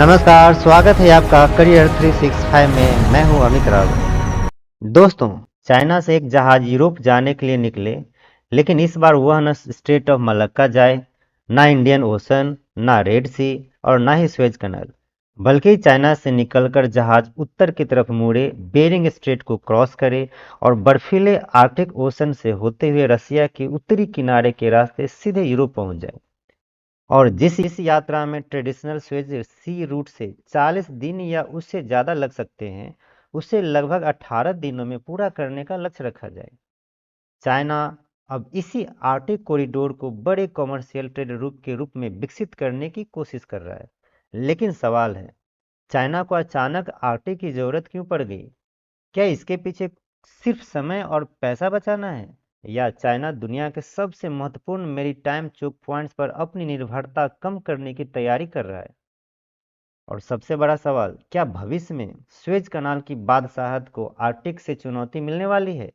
नमस्कार, स्वागत है आपका करियर 365 में। मैं हूं अमित राव। दोस्तों, चाइना से एक जहाज यूरोप जाने के लिए निकले, लेकिन इस बार वह न स्ट्रेट ऑफ मलक्का जाए, ना इंडियन ओशन, ना रेड सी और ना ही स्वेज कनाल, बल्कि चाइना से निकलकर जहाज उत्तर की तरफ मुड़े, बेरिंग स्ट्रेट को क्रॉस करे और बर्फीले आर्कटिक ओशन से होते हुए रसिया के उत्तरी किनारे के रास्ते सीधे यूरोप पहुंच जाए। और जिस यात्रा में ट्रेडिशनल स्वेज सी रूट से 40 दिन या उससे ज़्यादा लग सकते हैं, उसे लगभग 18 दिनों में पूरा करने का लक्ष्य रखा जाए। चाइना अब इसी आर्टिक कॉरिडोर को बड़े कॉमर्शियल ट्रेड रूट के रूप में विकसित करने की कोशिश कर रहा है। लेकिन सवाल है, चाइना को अचानक आर्टिक की ज़रूरत क्यों पड़ गई? क्या इसके पीछे सिर्फ समय और पैसा बचाना है, या चाइना दुनिया के सबसे महत्वपूर्ण मेरीटाइम चोक पॉइंट्स पर अपनी निर्भरता कम करने की तैयारी कर रहा है? और सबसे बड़ा सवाल, क्या भविष्य में स्वेज कनाल की बादशाहत को आर्कटिक से चुनौती मिलने वाली है?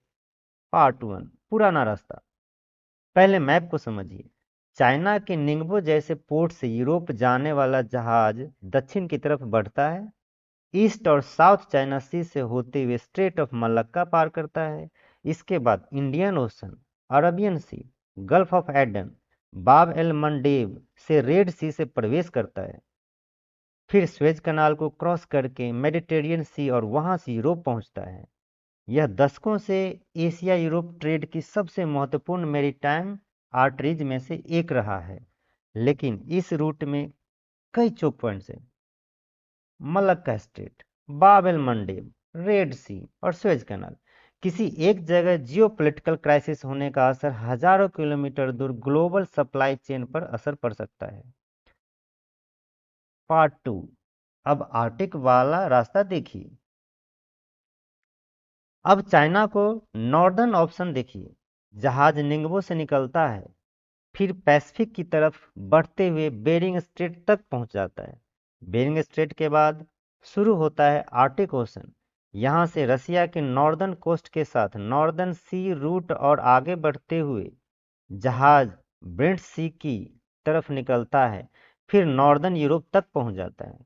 पार्ट वन, पुराना रास्ता। पहले मैप को समझिए। चाइना के निंगबो जैसे पोर्ट से यूरोप जाने वाला जहाज दक्षिण की तरफ बढ़ता है, ईस्ट और साउथ चाइना सी से होते हुए स्ट्रेट ऑफ मलक्का पार करता है। इसके बाद Indian Ocean, Arabian Sea, Gulf of Aden, Bab el Mandeb से रेड सी से प्रवेश करता है। फिर स्वेज कनाल को क्रॉस करके मेडिटेरियन सी और वहां से यूरोप पहुंचता है। यह दशकों से एशिया यूरोप ट्रेड की सबसे महत्वपूर्ण मेरीटाइम आर्टरीज में से एक रहा है। लेकिन इस रूट में कई चोक पॉइंट्स हैं। मलक्का स्ट्रेट, बाब एल मंडेब, रेड सी और स्वेज कनाल। किसी एक जगह जियोपॉलिटिकल क्राइसिस होने का असर हजारों किलोमीटर दूर ग्लोबल सप्लाई चेन पर असर पड़ सकता है। पार्ट टू, अब आर्टिक वाला रास्ता देखिए। अब चाइना को नॉर्दर्न ऑप्शन देखिए। जहाज निंगबो से निकलता है, फिर पैसिफिक की तरफ बढ़ते हुए बेरिंग स्ट्रेट तक पहुंच जाता है। बेरिंग स्ट्रेट के बाद शुरू होता है आर्टिक ओशन। यहां से रसिया के नॉर्दर्न कोस्ट के साथ नॉर्दर्न सी रूट और आगे बढ़ते हुए जहाज ब्रेंट सी की तरफ निकलता है, फिर नॉर्दर्न यूरोप तक पहुंच जाता है।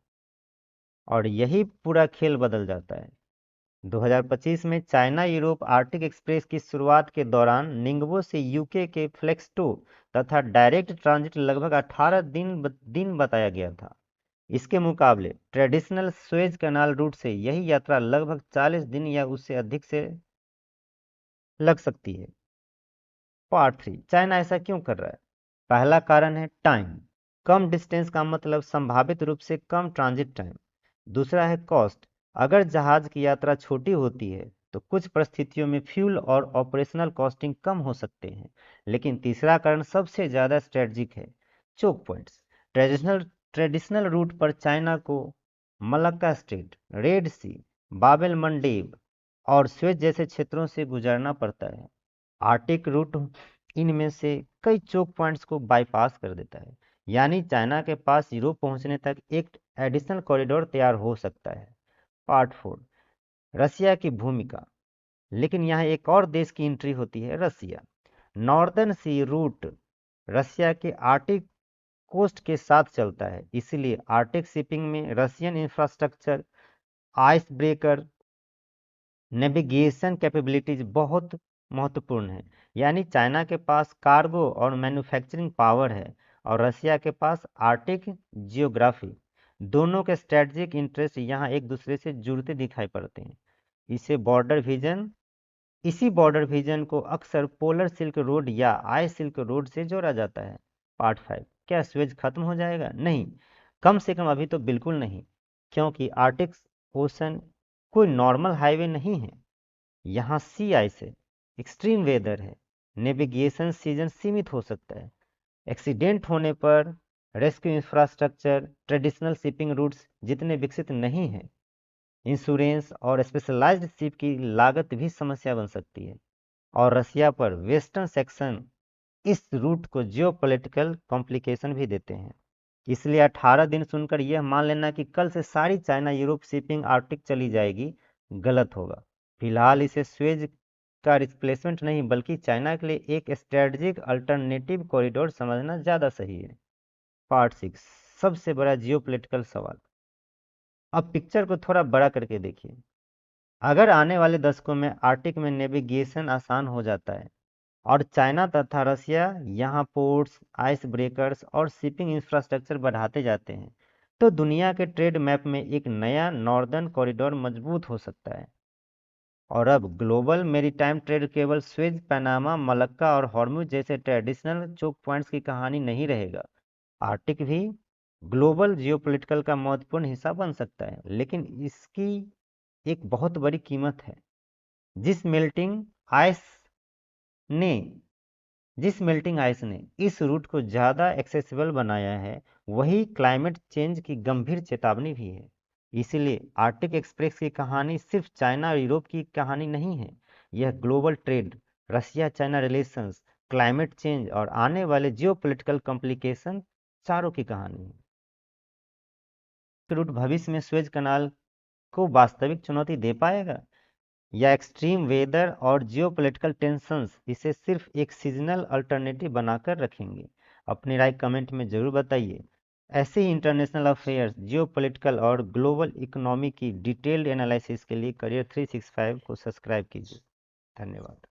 और यही पूरा खेल बदल जाता है। 2025 में चाइना यूरोप आर्टिक एक्सप्रेस की शुरुआत के दौरान निंगबो से यूके के फ्लेक्सटो तथा डायरेक्ट ट्रांजिट लगभग 18 दिन बताया गया था। इसके मुकाबले ट्रेडिशनल स्वेज कनाल रूट से यही यात्रा लगभग 40 दिन या उससे अधिक से लग सकती है। पार्ट थ्री, चाइना ऐसा क्यों कर रहा है? पहला कारण है टाइम। कम डिस्टेंस का मतलब संभावित रूप से कम ट्रांजिट टाइम। दूसरा है कॉस्ट। अगर जहाज की यात्रा छोटी होती है तो कुछ परिस्थितियों में फ्यूल और ऑपरेशनल कॉस्टिंग कम हो सकते हैं। लेकिन तीसरा कारण सबसे ज़्यादा स्ट्रेटजिक है, चोक पॉइंट्स। ट्रेडिशनल रूट पर चाइना को मलक्का स्ट्रेट, रेड सी, बाबेल मंडेब और स्वेज जैसे क्षेत्रों से गुजरना पड़ता है। आर्टिक रूट इनमें से कई चोक पॉइंट्स को बाईपास कर देता है, यानी चाइना के पास यूरोप पहुंचने तक एक एडिशनल कॉरिडोर तैयार हो सकता है। पार्ट फोर, रसिया की भूमिका। लेकिन यहाँ एक और देश की एंट्री होती है, रसिया। नॉर्दर्न सी रूट रसिया के आर्टिक कोस्ट के साथ चलता है, इसलिए आर्टिक शिपिंग में Russian infrastructure, ice breaker, navigation capabilities बहुत महत्वपूर्ण है। यानी चाइना के पास कार्गो और मैन्युफैक्चरिंग पावर है और रसिया के पास आर्टिक जियोग्राफी। दोनों के स्ट्रेटजिक इंटरेस्ट यहाँ एक दूसरे से जुड़ते दिखाई पड़ते हैं। इसे बॉर्डर विजन इसी बॉर्डर विजन को अक्सर पोलर सिल्क रोड या आइस सिल्क रोड से जोड़ा जाता है। पार्ट फाइव, क्या स्वेज खत्म हो जाएगा? नहीं, कम से कम अभी तो बिल्कुल नहीं, क्योंकि आर्टिक ओशन कोई नॉर्मल हाईवे नहीं है। यहाँ सी आइस है, एक्सट्रीम वेदर है, नेविगेशन सीजन सीमित हो सकता है, एक्सीडेंट होने पर rescue infrastructure traditional shipping routes जितने विकसित नहीं हैं। इंश्योरेंस और स्पेशलाइज्ड शिप की लागत भी समस्या बन सकती है। और रसिया पर वेस्टर्न सेक्शन इस रूट को जियोपॉलिटिकल कॉम्प्लिकेशन भी देते हैं। इसलिए 18 दिन सुनकर यह मान लेना कि कल से सारी चाइना यूरोप शिपिंग आर्कटिक चली जाएगी, गलत होगा। फिलहाल इसे स्वेज का रिप्लेसमेंट नहीं, बल्कि चाइना के लिए एक स्ट्रेटजिक अल्टरनेटिव कॉरिडोर समझना ज़्यादा सही है। पार्ट सिक्स, सबसे बड़ा जियोपॉलिटिकल सवाल। अब पिक्चर को थोड़ा बड़ा करके देखिए। अगर आने वाले दशकों में आर्कटिक में नेविगेशन आसान हो जाता है और चाइना तथा रसिया यहाँ पोर्ट्स, आइस ब्रेकर्स और शिपिंग इंफ्रास्ट्रक्चर बढ़ाते जाते हैं, तो दुनिया के ट्रेड मैप में एक नया नॉर्दर्न कॉरिडोर मजबूत हो सकता है। और अब ग्लोबल मेरीटाइम ट्रेड केवल स्वेज, पनामा, मलक्का और हॉर्मुज जैसे ट्रेडिशनल चोक पॉइंट्स की कहानी नहीं रहेगा। आर्कटिक भी ग्लोबल जियोपॉलिटिकल का महत्वपूर्ण हिस्सा बन सकता है, लेकिन इसकी एक बहुत बड़ी कीमत है। जिस मेल्टिंग आइस ने जिस मेल्टिंग आइस ने इस रूट को ज़्यादा एक्सेसिबल बनाया है, वही क्लाइमेट चेंज की गंभीर चेतावनी भी है। इसीलिए आर्कटिक एक्सप्रेस की कहानी सिर्फ चाइना और यूरोप की कहानी नहीं है, यह global trade, Russia China relations, climate change और आने वाले जियोपॉलिटिकल कॉम्प्लिकेशन चारों की कहानी है। रूट भविष्य में स्वेज कनाल को वास्तविक चुनौती दे पाएगा, या एक्सट्रीम वेदर और जियोपॉलिटिकल टेंशंस इसे सिर्फ एक सीजनल अल्टरनेटिव बनाकर रखेंगे? अपनी राय कमेंट में जरूर बताइए। ऐसे ही इंटरनेशनल अफेयर्स, जियोपॉलिटिकल और ग्लोबल इकोनॉमी की डिटेल्ड एनालिसिस के लिए करियर 365 को सब्सक्राइब कीजिए। धन्यवाद।